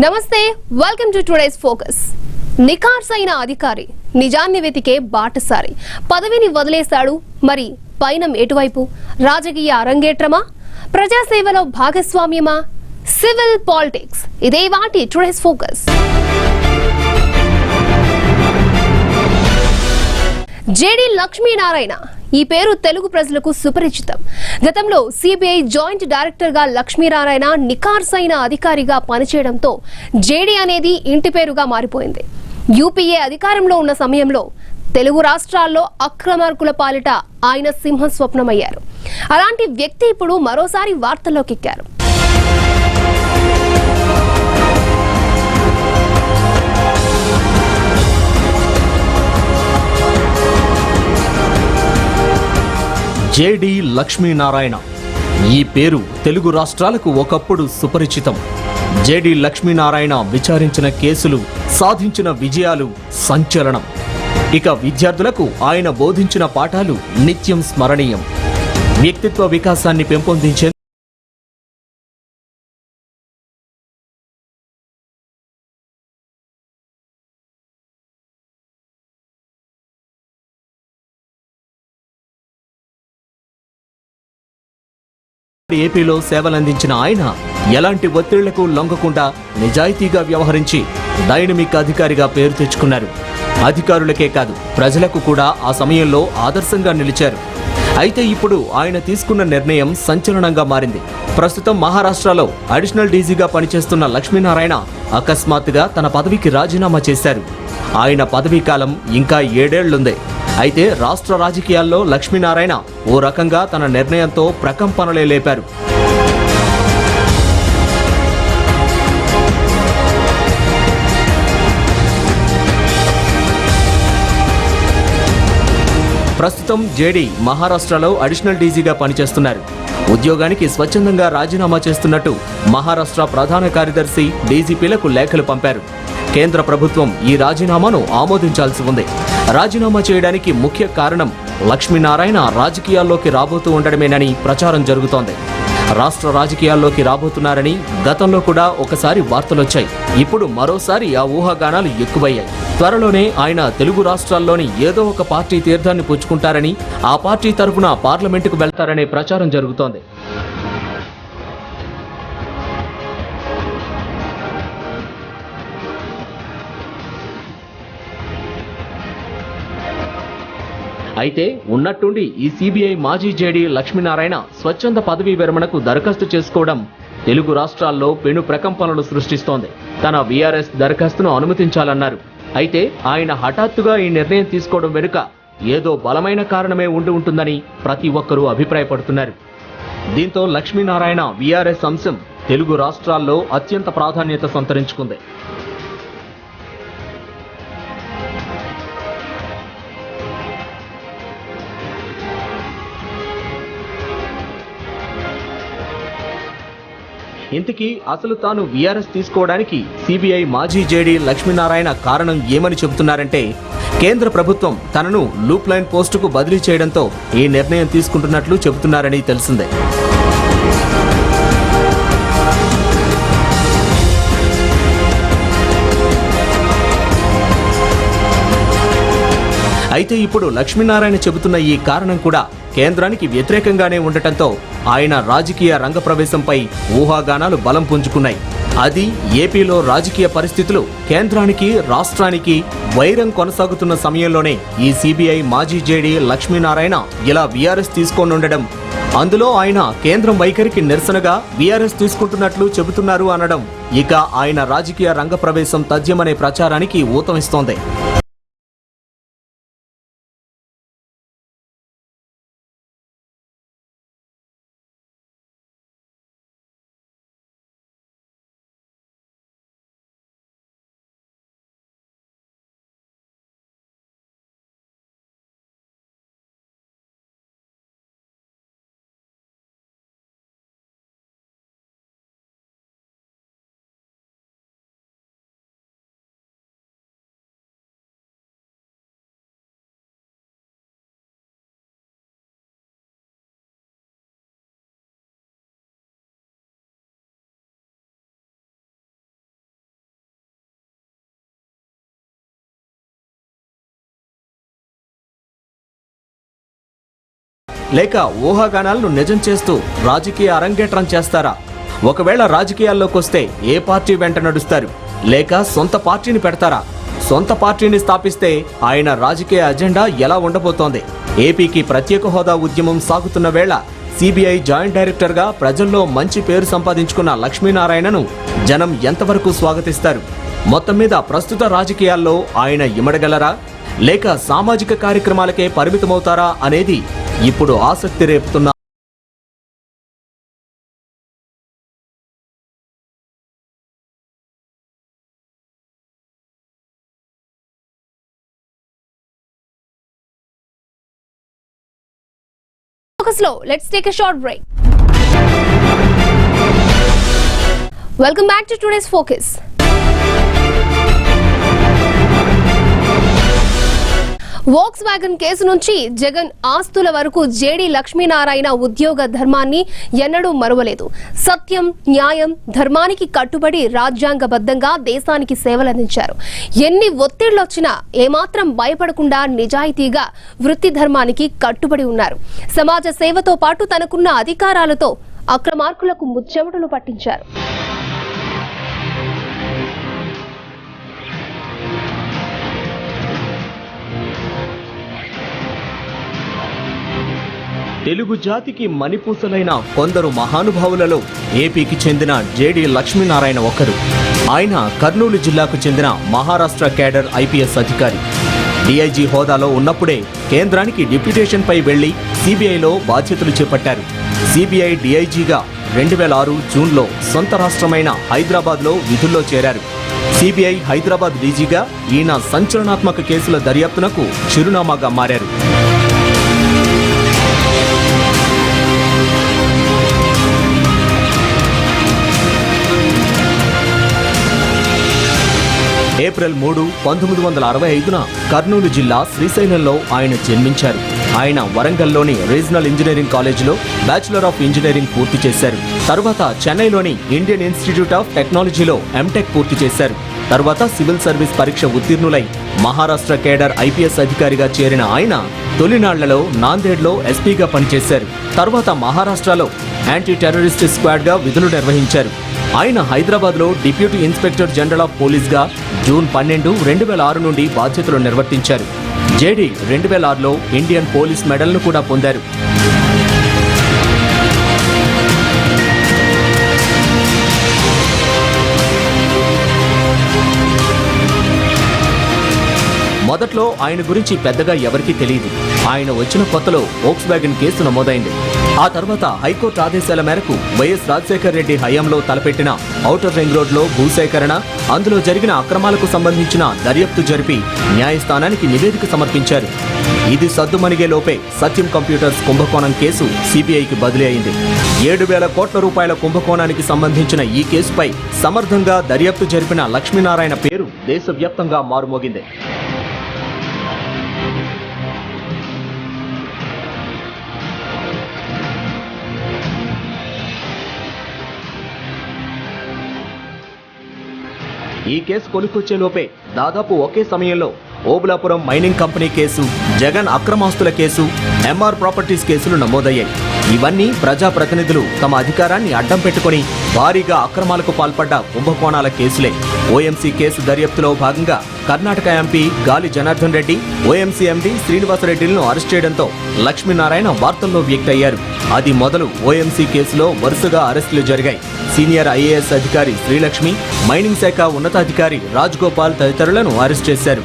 నమస్తే, welcome to today's focus. నికార్సైన అధికారి, నిజాన్ని వెతికే బాటసారి, పదవిని వదిలేశాడు. మరి పైన ఎటువైపు? రాజకీయ అరంగేట్రమా, ప్రజాసేవలో భాగస్వామ్యమా, సివిల్ పాలిటిక్స్? ఇదే వాటి టుడేస్ ఫోకస్. జేడీ లక్ష్మీనారాయణ ఈ పేరు తెలుగు ప్రజలకు సుపరిచితం. గతంలో సిబిఐ జాయింట్ డైరెక్టర్ గా లక్ష్మీనారాయణ నికార్సైన అధికారిగా పనిచేయడంతో జేడీ అనేది ఇంటి పేరుగా మారిపోయింది. యూపీఏ అధికారంలో ఉన్న సమయంలో తెలుగు రాష్ట్రాల్లో అక్రమార్కుల పాలిట ఆయన సింహస్వప్నమయ్యారు. అలాంటి వ్యక్తి ఇప్పుడు మరోసారి వార్తల్లోకి ఎక్కారు. జేడీ లక్ష్మీనారాయణ ఈ పేరు తెలుగు రాష్ట్రాలకు ఒకప్పుడు సుపరిచితం. జేడీ లక్ష్మీనారాయణ విచారించిన కేసులు, సాధించిన విజయాలు సంచలనం. ఇక విద్యార్థులకు ఆయన బోధించిన పాఠాలు నిత్యం స్మరణీయం. వ్యక్తిత్వ వికాసాన్ని పెంపొందించే ఏపీలో సేవలందించిన ఆయన ఎలాంటి ఒత్తిళ్లకు లొంగకుండా నిజాయితీగా వ్యవహరించి డైనమిక్ అధికారిగా పేరు తెచ్చుకున్నారు. అధికారులకే కాదు, ప్రజలకు కూడా ఆ సమయంలో ఆదర్శంగా నిలిచారు. అయితే ఇప్పుడు ఆయన తీసుకున్న నిర్ణయం సంచలనంగా మారింది. ప్రస్తుతం మహారాష్ట్రలో అడిషనల్ డీజీగా పనిచేస్తున్న లక్ష్మీనారాయణ అకస్మాత్తుగా తన పదవికి రాజీనామా చేశారు. ఆయన పదవీ కాలం ఇంకా 7 ఏళ్లుంది. అయితే రాష్ట్ర రాజకీయాల్లో లక్ష్మీనారాయణ ఓ రకంగా తన నిర్ణయంతో ప్రకంపనలే లేపారు. ప్రస్తుతం జేడీ మహారాష్ట్రలో అడిషనల్ డీజీగా పనిచేస్తున్నారు. ఉద్యోగానికి స్వచ్ఛందంగా రాజీనామా చేస్తున్నట్టు మహారాష్ట్ర ప్రధాన కార్యదర్శి డీజీపీలకు లేఖలు పంపారు. కేంద్ర ప్రభుత్వం ఈ రాజీనామాను ఆమోదించాల్సి ఉంది. రాజీనామా చేయడానికి ముఖ్య కారణం లక్ష్మీనారాయణ రాజకీయాల్లోకి రాబోతూ ఉండడమేనని ప్రచారం జరుగుతోంది. రాష్ట్ర రాజకీయాల్లోకి రాబోతున్నారని గతంలో కూడా ఒకసారి వార్తలొచ్చాయి. ఇప్పుడు మరోసారి ఆ ఊహాగానాలు ఎక్కువయ్యాయి. త్వరలోనే ఆయన తెలుగు రాష్ట్రాల్లోని ఏదో ఒక పార్టీ తీర్థాన్ని పుచ్చుకుంటారని, ఆ పార్టీ తరఫున పార్లమెంటుకు వెళ్తారనే ప్రచారం జరుగుతోంది. అయితే ఉన్నట్టుండి ఈ సిబిఐ మాజీ జేడీ లక్ష్మీనారాయణ స్వచ్ఛంద పదవీ విరమణకు దరఖాస్తు చేసుకోవడం తెలుగు రాష్ట్రాల్లో పెను ప్రకంపనలు సృష్టిస్తోంది. తన వీఆర్ఎస్ దరఖాస్తును అనుమతించాలన్నారు. అయితే ఆయన హఠాత్తుగా ఈ నిర్ణయం తీసుకోవడం వెనుక ఏదో బలమైన కారణమే ఉండి ఉంటుందని ప్రతి ఒక్కరూ అభిప్రాయపడుతున్నారు. దీంతో లక్ష్మీనారాయణ వీఆర్ఎస్ అంశం తెలుగు రాష్ట్రాల్లో అత్యంత ప్రాధాన్యత సంతరించుకుంది. ఇంతకీ అసలు తాను వీఆర్ఎస్ తీసుకోవడానికి సిబిఐ మాజీ జేడీ లక్ష్మీనారాయణ కారణం ఏమని చెబుతున్నారంటే, కేంద్ర ప్రభుత్వం తనను లూప్ లైన్ పోస్టుకు బదిలీ చేయడంతో ఈ నిర్ణయం తీసుకుంటున్నట్లు చెబుతున్నారని తెలిసిందే. అయితే ఇప్పుడు లక్ష్మీనారాయణ చెబుతున్న ఈ కారణం కూడా కేంద్రానికి వ్యతిరేకంగానే ఉండటంతో ఆయన రాజకీయ రంగ ప్రవేశంపై ఊహాగానాలు బలం పుంజుకున్నాయి. అది ఏపీలో రాజకీయ పరిస్థితులు కేంద్రానికి, రాష్ట్రానికి వైరం కొనసాగుతున్న సమయంలోనే ఈ సిబిఐ మాజీ జేడీ లక్ష్మీనారాయణ ఇలా వీఆర్ఎస్ తీసుకోనుండడం, అందులో ఆయన కేంద్రం వైఖరికి నిరసనగా వీఆర్ఎస్ తీసుకుంటున్నట్లు చెబుతున్నారు అనడం ఇక ఆయన రాజకీయ రంగ ప్రవేశం తథ్యమనే ప్రచారానికి ఊతమిస్తోంది. లేక ఊహాగానాలను నిజం చేస్తూ రాజకీయ అరంగేట్రం చేస్తారా? ఒకవేళ రాజకీయాల్లోకి వస్తే ఏ పార్టీ వెంట నడుస్తారు? లేక సొంత పార్టీని పెడతారా? సొంత పార్టీని స్థాపిస్తే ఆయన రాజకీయ అజెండా ఎలా ఉండబోతోంది? ఏపీకి ప్రత్యేక హోదా ఉద్యమం సాగుతున్న వేళ సిబిఐ జాయింట్ డైరెక్టర్గా ప్రజల్లో మంచి పేరు సంపాదించుకున్న లక్ష్మీనారాయణను జనం ఎంతవరకు స్వాగతిస్తారు? మొత్తం మీద ప్రస్తుత రాజకీయాల్లో ఆయన ఇమడగలరా? లేక సామాజిక కార్యక్రమాలకే పరిమితమవుతారా అనేది ఇప్పుడు ఆసక్తి రేపుతున్న Let's take a short break. Welcome back to today's Focus. Volkswagen case నుంచి జగన్ ఆస్తుల వరకు జేడీ లక్ష్మీనారాయణ ఉద్యోగ ధర్మాన్ని ఎన్నడూ మరువలేదు. సత్యం, న్యాయం, ధర్మానికి కట్టుబడి రాజ్యాంగబద్ధంగా దేశానికి సేవలందించారు. ఎన్ని ఒత్తిళ్లొచ్చినా ఏమాత్రం భయపడకుండా నిజాయితీగా వృత్తి ధర్మానికి కట్టుబడి ఉన్నారు. సమాజ సేవతో పాటు తనకున్న అధికారాలతో అక్రమార్కులకు ముచ్చెమటలు పట్టించారు. తెలుగు జాతికి మణిపూసలైన కొందరు మహానుభావులలో ఏపీకి చెందిన జేడీ లక్ష్మీనారాయణ ఒకరు. ఆయన కర్నూలు జిల్లాకు చెందిన మహారాష్ట్ర క్యాడర్ ఐపీఎస్ అధికారి. డీఐజీ హోదాలో ఉన్నప్పుడే కేంద్రానికి డిప్యూటేషన్పై వెళ్లి సిబిఐలో బాధ్యతలు చేపట్టారు. సిబిఐ డీఐజీగా 2006 జూన్లో సొంత రాష్ట్రమైన హైదరాబాద్లో విధుల్లో చేరారు. సిబిఐ హైదరాబాద్ డీజీగా ఈయన సంచలనాత్మక కేసుల దర్యాప్తునకు చిరునామాగా మారారు. ఏప్రిల్ 3, 1965న కర్నూలు జిల్లా శ్రీశైలంలో ఆయన జన్మించారు. ఆయన వరంగల్లోని రీజనల్ ఇంజనీరింగ్ కాలేజీలో బ్యాచిలర్ ఆఫ్ ఇంజనీరింగ్ పూర్తి చేశారు. తరువాత చెన్నైలోని ఇండియన్ ఇన్స్టిట్యూట్ ఆఫ్ టెక్నాలజీలో ఎంటెక్ పూర్తి చేశారు. తరువాత సివిల్ సర్వీస్ పరీక్ష ఉత్తీర్ణులై మహారాష్ట్ర కేడర్ ఐపీఎస్ అధికారిగా చేరిన ఆయన తొలినాళ్లలో నాందేడ్లో ఎస్పీగా పనిచేశారు. తరువాత మహారాష్ట్రలో యాంటీ టెర్రరిస్ట్ స్క్వాడ్గా విధులు నిర్వహించారు. ఆయన హైదరాబాద్లో డిప్యూటీ ఇన్స్పెక్టర్ జనరల్ ఆఫ్ పోలీస్గా జూన్ 12, 2006 నుండి బాధ్యతలు నిర్వర్తించారు. జేడీ 2006లో ఇండియన్ పోలీస్ మెడల్ను కూడా పొందారు. మొదట్లో ఆయన గురించి పెద్దగా ఎవరికీ తెలియదు. ఆయన వచ్చిన కొత్తలో వోక్స్‌వ్యాగన్ కేసు నమోదైంది. ఆ తర్వాత హైకోర్టు ఆదేశాల మేరకు వైఎస్ రాజశేఖర్ రెడ్డి హయాంలో తలపెట్టిన ఔటర్ రింగ్ రోడ్లో భూసేకరణ, అందులో జరిగిన అక్రమాలకు సంబంధించిన దర్యాప్తు జరిపి న్యాయస్థానానికి నివేదిక సమర్పించారు. ఇది సద్దుమణిగే లోపే సత్యం కంప్యూటర్స్ కుంభకోణం కేసు సిబిఐకి బదిలీ అయింది. 7,000 కోట్ల రూపాయల కుంభకోణానికి సంబంధించిన ఈ కేసుపై సమర్థంగా దర్యాప్తు జరిపిన లక్ష్మీనారాయణ పేరు దేశవ్యాప్తంగా మారుమోగింది. ఈ కేసు కొలికొచ్చే లోపే దాదాపు ఒకే సమయంలో Obulapuram mining company case, Jagan అక్రమాస్తుల కేసు, ఎంఆర్ ప్రాపర్టీస్ కేసులు నమోదయ్యాయి. ఇవన్నీ ప్రజాప్రతినిధులు తమ అధికారాన్ని అడ్డం పెట్టుకుని భారీగా అక్రమాలకు పాల్పడ్డ కుంభకోణాల కేసులే. ఓఎంసీ కేసు దర్యాప్తులో భాగంగా Karnataka MP Gali Janardhan Reddy, OMC MD శ్రీనివాసరెడ్డిలను అరెస్ట్ చేయడంతో లక్ష్మీనారాయణ వార్తల్లో వ్యక్తయ్యారు. అది మొదలు ఓఎంసీ కేసులో వరుసగా అరెస్టులు జరిగాయి. సీనియర్ ఐఏఎస్ అధికారి శ్రీలక్ష్మి, మైనింగ్ శాఖ ఉన్నతాధికారి రాజ్గోపాల్ తదితరులను అరెస్ట్ చేశారు.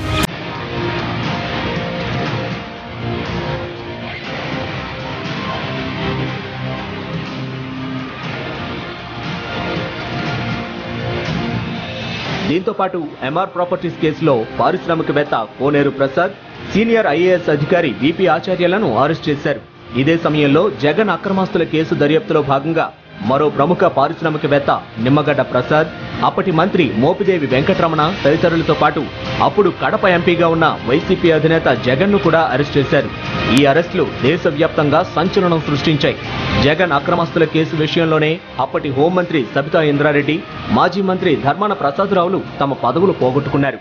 దీంతో పాటు ఎంఆర్ ప్రాపర్టీస్ కేసులో పారిశ్రామికవేత్త కోనేరు ప్రసాద్, సీనియర్ ఐఏఎస్ అధికారి విపి ఆచార్యలను అరెస్ట్ చేశారు. ఇదే సమయంలో జగన్ అక్రమాస్తుల కేసు దర్యాప్తులో భాగంగా మరో ప్రముఖ పారిశ్రామికవేత్త నిమ్మగడ్డ ప్రసాద్, అప్పటి మంత్రి మోపిదేవి వెంకటరమణ తదితరులతో పాటు అప్పుడు కడప ఎంపీగా ఉన్న వైసీపీ అధినేత జగన్ను కూడా అరెస్ట్ చేశారు. ఈ అరెస్టులు దేశవ్యాప్తంగా సంచలనం సృష్టించాయి. జగన్ అక్రమాస్తుల కేసు విషయంలోనే అప్పటి హోంమంత్రి సబితా ఇంద్రారెడ్డి, మాజీ మంత్రి ధర్మాన ప్రసాదరావులు తమ పదవులు పోగొట్టుకున్నారు.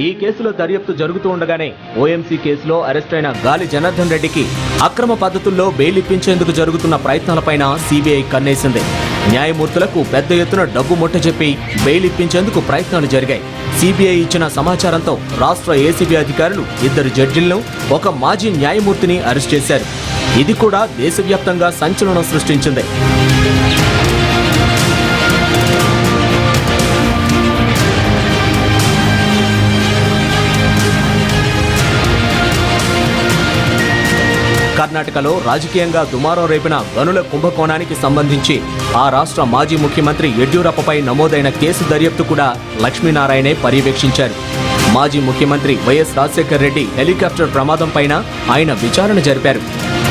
ఈ కేసులో దర్యాప్తు జరుగుతూ ఉండగానే ఓఎంసీ కేసులో అరెస్ట్ అయిన గాలి జనార్దన్ రెడ్డికి అక్రమ పద్ధతుల్లో బెయిల్ ఇప్పించేందుకు జరుగుతున్న ప్రయత్నాలపైన సిబిఐ కన్నేసింది. న్యాయమూర్తులకు పెద్ద ఎత్తున డబ్బు ముట్టజెప్పి బెయిల్ ఇప్పించేందుకు ప్రయత్నాలు జరిగాయి. సిబిఐ ఇచ్చిన సమాచారంతో రాష్ట్ర ఏసీబీ అధికారులు 2 జడ్జిలను, ఒక మాజీ న్యాయమూర్తిని అరెస్ట్ చేశారు. ఇది కూడా దేశవ్యాప్తంగా సంచలనం సృష్టించింది. కర్ణాటకలో రాజకీయంగా దుమారం రేపిన గనుల కుంభకోణానికి సంబంధించి ఆ రాష్ట్ర మాజీ ముఖ్యమంత్రి యడ్యూరప్పపై నమోదైన కేసు దర్యాప్తు కూడా లక్ష్మీనారాయణే పర్యవేక్షించారు. మాజీ ముఖ్యమంత్రి వైఎస్ రాజశేఖర్ రెడ్డి హెలికాప్టర్ ప్రమాదం పైన ఆయన విచారణ జరిపారు.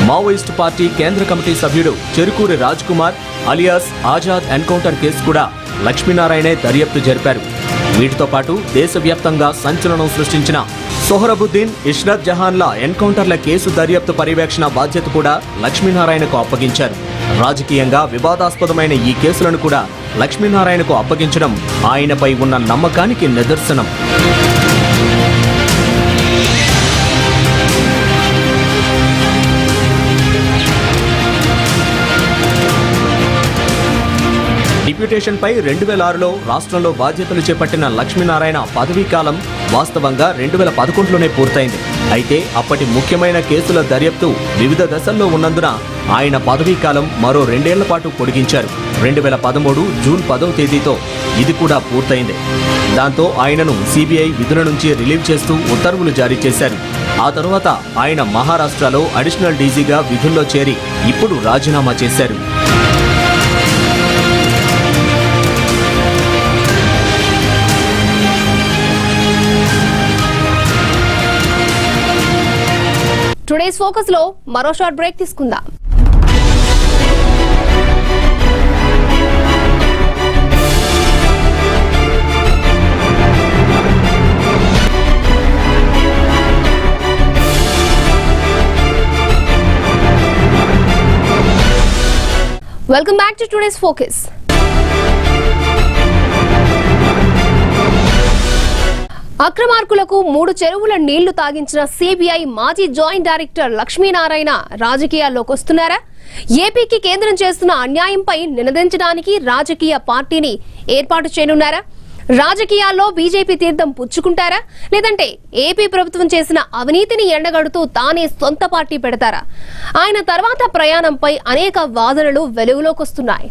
మావోయిస్టు పార్టీ కేంద్ర కమిటీ సభ్యుడు Cherukuri Raj Kumar alias Azad encounter case కూడా లక్ష్మీనారాయణే దర్యాప్తు జరిపారు. వీటితో పాటు దేశవ్యాప్తంగా సంచలనం సృష్టించిన సోహరబుద్దీన్, ఇష్రత్ జహాన్ల ఎన్కౌంటర్ల కేసు దర్యాప్తు పర్యవేక్షణ బాధ్యత కూడా లక్ష్మీనారాయణకు అప్పగించారు. రాజకీయంగా వివాదాస్పదమైన ఈ కేసులను కూడా లక్ష్మీనారాయణకు అప్పగించడం ఆయనపై ఉన్న నమ్మకానికి నిదర్శనం. డిప్యూటేషన్ పై 2006లో రాష్ట్రంలో బాధ్యతలు చేపట్టిన లక్ష్మీనారాయణ పదవీ కాలం వాస్తవంగా 2011లోనే పూర్తయింది. అయితే అప్పటి ముఖ్యమైన కేసుల దర్యాప్తు వివిధ దశల్లో ఉన్నందున ఆయన పదవీ కాలం మరో 2 ఏళ్ల పాటు పొడిగించారు. 2013 జూన్ 10వ తేదీతో ఇది కూడా పూర్తయింది. దాంతో ఆయనను సిబిఐ విధుల నుంచి రిలీవ్ చేస్తూ ఉత్తర్వులు జారీ చేశారు. ఆ తరువాత ఆయన మహారాష్ట్రలో అడిషనల్ డీజీగా విధుల్లో చేరి ఇప్పుడు రాజీనామా చేశారు. టుడేస్ ఫోకస్ లో మరో షార్ట్ బ్రేక్ తీసుకుందాం. Welcome back to today's focus. అక్రమార్కులకు 3 చెరువుల నీళ్లు తాగించిన సిబిఐ మాజీ జాయింట్ డైరెక్టర్ లక్ష్మీనారాయణ రాజకీయాల్లోకి వస్తున్నారా? ఏపీకి కేంద్రం చేస్తున్న అన్యాయంపై నినదించడానికి రాజకీయ పార్టీని ఏర్పాటు చేయనున్నారా? రాజకీయాల్లో బీజేపీ తీర్థం పుచ్చుకుంటారా? లేదంటే ఏపీ ప్రభుత్వం చేసిన అవినీతిని ఎండగడుతూ తానే సొంత పార్టీ పెడతారా? ఆయన తర్వాత ప్రయాణంపై అనేక వాదనలు వెలుగులోకి వస్తున్నాయి.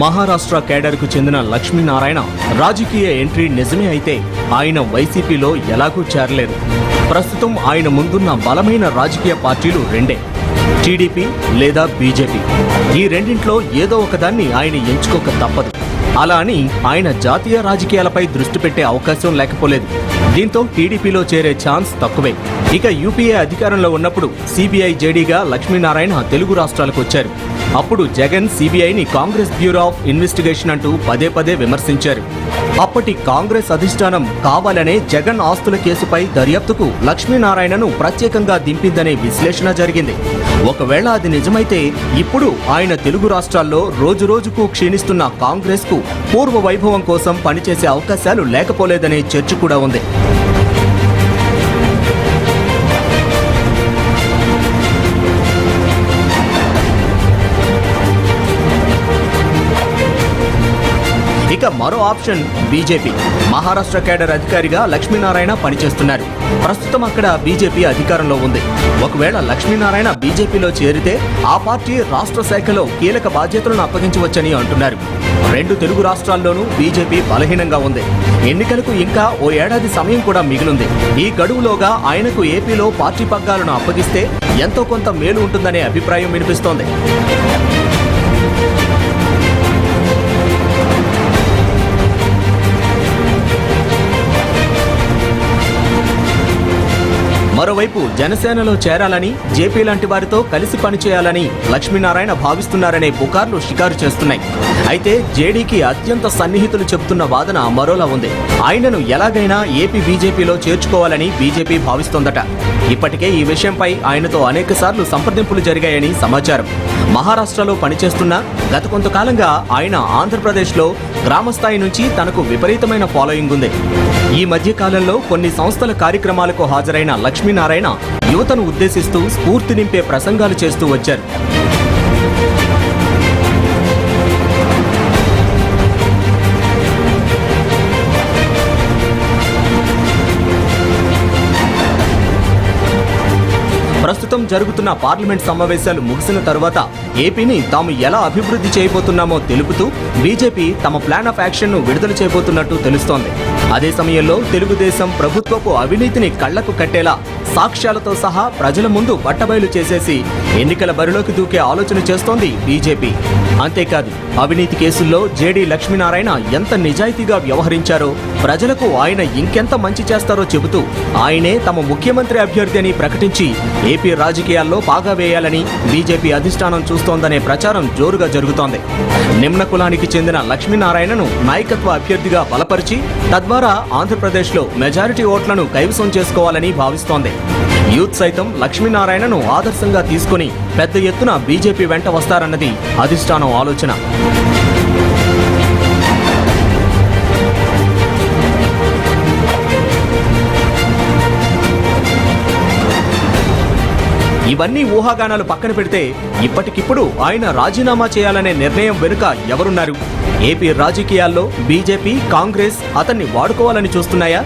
మహారాష్ట్ర కేడర్కు చెందిన లక్ష్మీనారాయణ రాజకీయ ఎంట్రీ నిజమే అయితే ఆయన వైసీపీలో ఎలాగూ చేరలేరు. ప్రస్తుతం ఆయన ముందున్న బలమైన రాజకీయ పార్టీలు 2, టీడీపీ లేదా బీజేపీ. ఈ రెండింట్లో ఏదో ఒకదాన్ని ఆయన ఎంచుకోక తప్పదు. అలా అని ఆయన జాతీయ రాజకీయాలపై దృష్టి పెట్టే అవకాశం లేకపోలేదు. దీంతో టీడీపీలో చేరే ఛాన్స్ తక్కువే. ఇక యూపీఏ అధికారంలో ఉన్నప్పుడు సిబిఐ జేడీగా లక్ష్మీనారాయణ తెలుగు రాష్ట్రాలకు వచ్చారు. అప్పుడు జగన్ సిబిఐని కాంగ్రెస్ బ్యూరో ఆఫ్ ఇన్వెస్టిగేషన్ అంటూ పదే విమర్శించారు. అప్పటి కాంగ్రెస్ అధిష్టానం కావాలనే జగన్ ఆస్తుల కేసుపై దర్యాప్తుకు లక్ష్మీనారాయణను ప్రత్యేకంగా దింపిందనే విశ్లేషణ జరిగింది. ఒకవేళ అది నిజమైతే ఇప్పుడు ఆయన తెలుగు రాష్ట్రాల్లో రోజురోజుకు క్షీణిస్తున్న కాంగ్రెస్ కు పూర్వ వైభవం కోసం పనిచేసే అవకాశాలు లేకపోలేదనే చర్చ కూడా ఉంది. ఇక మరో ఆప్షన్ బీజేపీ. మహారాష్ట్ర కేడర్ అధికారిగా లక్ష్మీనారాయణ పనిచేస్తున్నారు. ప్రస్తుతం అక్కడ బీజేపీ అధికారంలో ఉంది. ఒకవేళ లక్ష్మీనారాయణ బీజేపీలో చేరితే ఆ పార్టీ రాష్ట్ర శాఖలో కీలక బాధ్యతలను అప్పగించవచ్చని అంటున్నారు. 2 తెలుగు రాష్ట్రాల్లోనూ బీజేపీ బలహీనంగా ఉంది. ఎన్నికలకు ఇంకా ఓ ఏడాది సమయం కూడా మిగిలింది. ఈ గడువులోగా ఆయనకు ఏపీలో పార్టీ పగ్గాలను అప్పగిస్తే ఎంతో కొంత మేలు ఉంటుందనే అభిప్రాయం వినిపిస్తోంది. మరోవైపు జనసేనలో చేరాలని, జేపీ లాంటి వారితో కలిసి పనిచేయాలని లక్ష్మీనారాయణ భావిస్తున్నారనే పుకార్లు షికారు చేస్తున్నాయి. అయితే జేడీకి అత్యంత సన్నిహితులు చెబుతున్న వాదన మరోలా ఉంది. ఆయనను ఎలాగైనా ఏపీ బీజేపీలో చేర్చుకోవాలని బీజేపీ భావిస్తోందట. ఇప్పటికే ఈ విషయంపై ఆయనతో అనేకసార్లు సంప్రదింపులు జరిగాయని సమాచారం. మహారాష్ట్రలో పనిచేస్తున్న గత కొంతకాలంగా ఆయన ఆంధ్రప్రదేశ్లో గ్రామస్థాయి నుంచి తనకు విపరీతమైన ఫాలోయింగ్ ఉంది. ఈ మధ్య కాలంలో కొన్ని సంస్థల కార్యక్రమాలకు హాజరైన లక్ష్మీనారాయణ యువతను ఉద్దేశిస్తూ స్ఫూర్తి నింపే ప్రసంగాలు చేస్తూ వచ్చారు. ప్రస్తుతం జరుగుతున్న పార్లమెంట్ సమావేశాలు ముగిసిన తరువాత ఏపీని తాము ఎలా అభివృద్ధి చేయబోతున్నామో తెలుపుతూ బీజేపీ తమ ప్లాన్ ఆఫ్ యాక్షన్ ను విడుదల చేయబోతున్నట్టు తెలుస్తోంది. అదే సమయంలో తెలుగుదేశం ప్రభుత్వపు అవినీతిని కళ్లకు కట్టేలా సాక్ష్యాలతో సహా ప్రజల ముందు బట్టబయలు చేసేసి ఎన్నికల బరిలోకి దూకే ఆలోచన చేస్తోంది బీజేపీ. అంతేకాదు, అవినీతి కేసుల్లో జేడీ లక్ష్మీనారాయణ ఎంత నిజాయితీగా వ్యవహరించారో, ప్రజలకు ఆయన ఇంకెంత మంచి చేస్తారో చెబుతూ ఆయనే తమ ముఖ్యమంత్రి అభ్యర్థి అని ప్రకటించి ఏపీ రాజకీయాల్లో పాగా వేయాలని బీజేపీ అధిష్టానం చూస్తోందనే ప్రచారం జోరుగా జరుగుతోంది. నిమ్న కులానికి చెందిన లక్ష్మీనారాయణను నాయకత్వ అభ్యర్థిగా బలపరిచి తద్వారా ఆంధ్రప్రదేశ్లో మెజారిటీ ఓట్లను కైవసం చేసుకోవాలని భావిస్తోంది. యూత్ సైతం లక్ష్మీనారాయణను ఆదర్శంగా తీసుకుని పెద్ద ఎత్తున బీజేపీ వెంట వస్తారన్నది అధిష్టానం ఆలోచన. ఇవన్నీ ఊహాగానాలు పక్కన పెడితే ఇప్పటికిప్పుడు ఆయన రాజీనామా చేయాలనే నిర్ణయం వెనుక ఎవరున్నారు? ఏపీ రాజకీయాల్లో బీజేపీ, కాంగ్రెస్ అతన్ని వాడుకోవాలని చూస్తున్నాయా?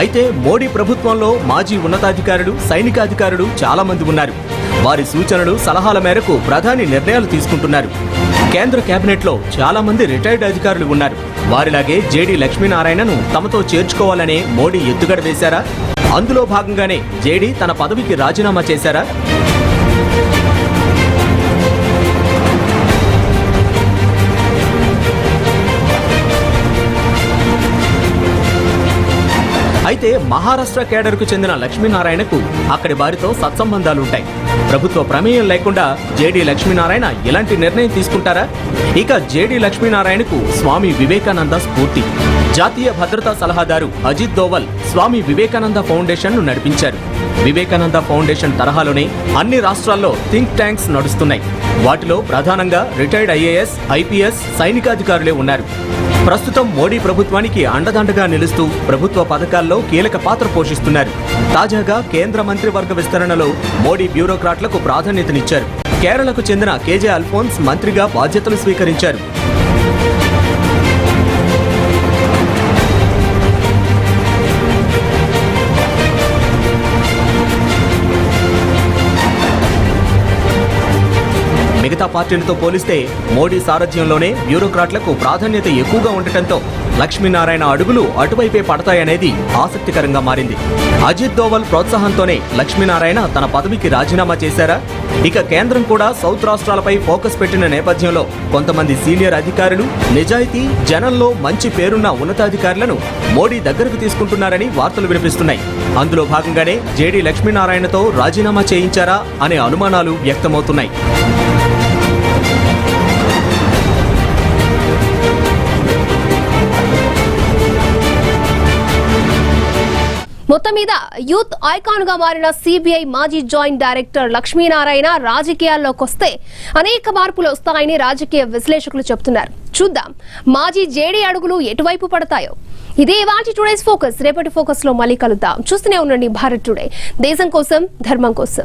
అయితే మోడీ ప్రభుత్వంలో మాజీ ఉన్నతాధికారులు, సైనికాధికారులు చాలా మంది ఉన్నారు. వారి సూచనలు, సలహాల మేరకు ప్రధాని నిర్ణయాలు తీసుకుంటున్నారు. కేంద్ర కేబినెట్లో చాలా మంది రిటైర్డ్ అధికారులు ఉన్నారు. వారిలాగే జేడీ లక్ష్మీనారాయణను తమతో చేర్చుకోవాలనే మోడీ ఎత్తుగడ వేశారా? అందులో భాగంగానే జేడీ తన పదవికి రాజీనామా చేశారా? అయితే మహారాష్ట్ర కేడర్కు చెందిన లక్ష్మీనారాయణకు అక్కడి వారితో సత్సంబంధాలుంటాయి. ప్రభుత్వ ప్రమేయం లేకుండా జేడీ లక్ష్మీనారాయణ ఇలాంటి నిర్ణయం తీసుకుంటారా? ఇక జేడీ లక్ష్మీనారాయణకు స్వామి వివేకానంద స్ఫూర్తి. జాతీయ భద్రతా సలహాదారు అజిత్ దోవల్ స్వామి వివేకానంద ఫౌండేషన్ ను నడిపించారు. వివేకానంద ఫౌండేషన్ తరహాలోనే అన్ని రాష్ట్రాల్లో థింక్ ట్యాంక్స్ నడుస్తున్నాయి. వాటిలో ప్రధానంగా రిటైర్డ్ ఐఏఎస్, ఐపీఎస్, సైనికాధికారులే ఉన్నారు. ప్రస్తుతం మోడీ ప్రభుత్వానికి అండదండగా నిలుస్తూ ప్రభుత్వ పథకాల్లో కీలక పాత్ర పోషిస్తున్నారు. తాజాగా కేంద్ర మంత్రివర్గ విస్తరణలో మోడీ బ్యూరోక్రాట్లకు ప్రాధాన్యతనిచ్చారు. కేరళకు చెందిన కేజే అల్ఫోన్స్ మంత్రిగా బాధ్యతలు స్వీకరించారు. మిగతా పార్టీలతో పోలిస్తే మోడీ సారథ్యంలోనే బ్యూరోక్రాట్లకు ప్రాధాన్యత ఎక్కువగా ఉండటంతో లక్ష్మీనారాయణ అడుగులు అటువైపే పడతాయనేది ఆసక్తికరంగా మారింది. అజిత్ దోవల్ ప్రోత్సాహంతోనే లక్ష్మీనారాయణ తన పదవికి రాజీనామా చేశారా? ఇక కేంద్రం కూడా సౌత్ రాష్ట్రాలపై ఫోకస్ పెట్టిన నేపథ్యంలో కొంతమంది సీనియర్ అధికారులు, నిజాయితీ, జనంలో మంచి పేరున్న ఉన్నతాధికారులను మోడీ దగ్గరకు తీసుకుంటున్నారని వార్తలు వినిపిస్తున్నాయి. అందులో భాగంగానే జేడీ లక్ష్మీనారాయణతో రాజీనామా చేయించారా అనే అనుమానాలు వ్యక్తమవుతున్నాయి. మొత్తం మీద యూత్ ఐకాన్ గా మారిన సిబిఐ మాజీ జాయింట్ డైరెక్టర్ లక్ష్మీనారాయణ రాజకీయాల్లోకి వస్తే అనేక మార్పులు వస్తాయని రాజకీయ విశ్లేషకులు చెబుతున్నారు. చూద్దాం మాజీ జేడీ అడుగులు ఎటువైపు పడతాయో. ఇదే వాటి టుడేస్ ఫోకస్. రేపటి ఫోకస్ లో మళ్ళీ కలుద్దాం. చూస్తూనే ఉండండి భారత్ టుడే, దేశం కోసం, ధర్మం కోసం.